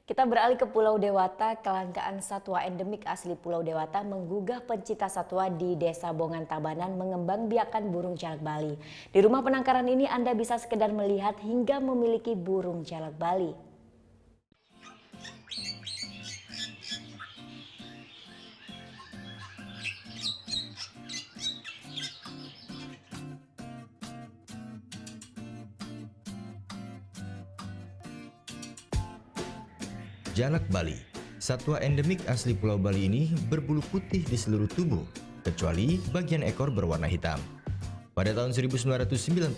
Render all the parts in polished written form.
Kita beralih ke Pulau Dewata. Kelangkaan satwa endemik asli Pulau Dewata menggugah pencipta satwa di Desa Bongan Tabanan mengembangbiakan burung jalak Bali. Di rumah penangkaran ini Anda bisa sekedar melihat hingga memiliki burung jalak Bali. Jalak Bali, satwa endemik asli Pulau Bali ini berbulu putih di seluruh tubuh, kecuali bagian ekor berwarna hitam. Pada tahun 1991,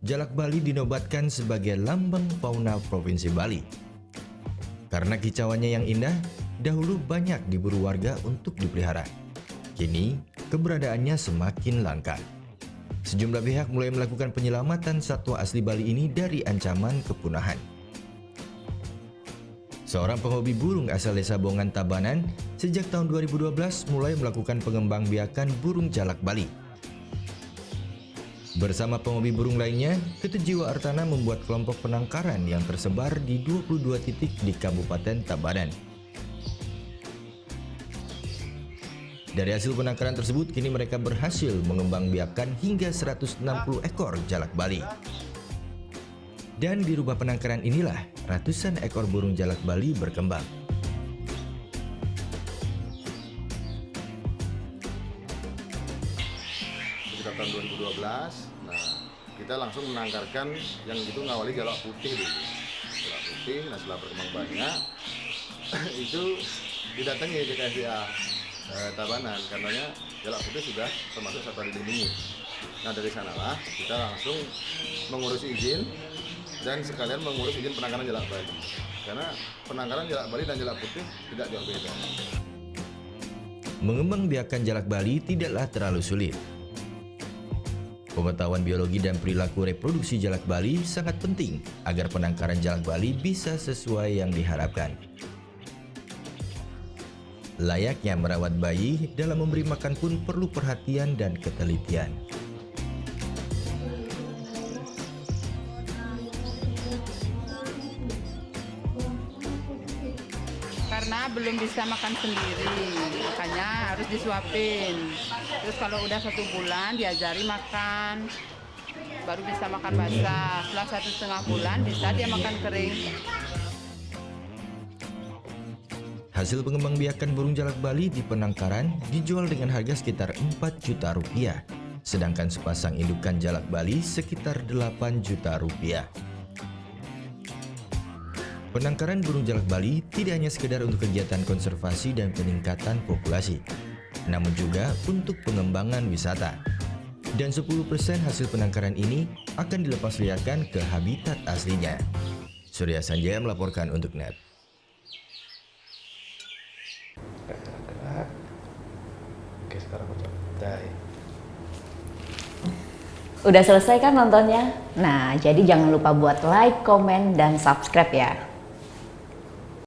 jalak Bali dinobatkan sebagai lambang fauna Provinsi Bali. Karena kicauannya yang indah, dahulu banyak diburu warga untuk dipelihara. Kini, keberadaannya semakin langka. Sejumlah pihak mulai melakukan penyelamatan satwa asli Bali ini dari ancaman kepunahan. Seorang penghobi burung asal Desa Bongan Tabanan sejak tahun 2012 mulai melakukan pengembangbiakan burung jalak Bali. Bersama penghobi burung lainnya, Ketut Jiwa Artana membuat kelompok penangkaran yang tersebar di 22 titik di Kabupaten Tabanan. Dari hasil penangkaran tersebut, kini mereka berhasil mengembangbiakan hingga 160 ekor jalak Bali. Dan di rumah penangkaran inilah ratusan ekor burung jalak Bali berkembang. Sekitar tahun 2012, kita langsung menangkarkan yang itu ngawali jalak putih dulu. Jalak putih, setelah berkembang banyak, itu didatangi ke KSDA Tabanan, karenanya jalak putih sudah termasuk satwa dilindungi. Nah dari sanalah kita langsung mengurus izin dan sekalian mengurus izin penangkaran jalak Bali, karena penangkaran jalak Bali dan jalak putih tidak jauh beda. Mengembangbiakan jalak Bali tidaklah terlalu sulit. Pengetahuan biologi dan perilaku reproduksi jalak Bali sangat penting agar penangkaran jalak Bali bisa sesuai yang diharapkan. Layaknya merawat bayi, dalam memberi makan pun perlu perhatian dan ketelitian. Karena belum bisa makan sendiri, makanya harus disuapin. Terus kalau udah 1 bulan diajari makan, baru bisa makan basah. Setelah 1,5 bulan bisa dia makan kering. Hasil pengembangbiakan burung jalak Bali di penangkaran dijual dengan harga sekitar 4 juta rupiah, sedangkan sepasang indukan jalak Bali sekitar 8 juta rupiah. Penangkaran burung jalak Bali tidak hanya sekedar untuk kegiatan konservasi dan peningkatan populasi, namun juga untuk pengembangan wisata. Dan 10% hasil penangkaran ini akan dilepasliarkan ke habitat aslinya. Surya Sanjaya melaporkan untuk NET. Oke, sekarang aku coba. Udah selesai kan nontonnya? Nah, jadi jangan lupa buat like, komen, dan subscribe ya.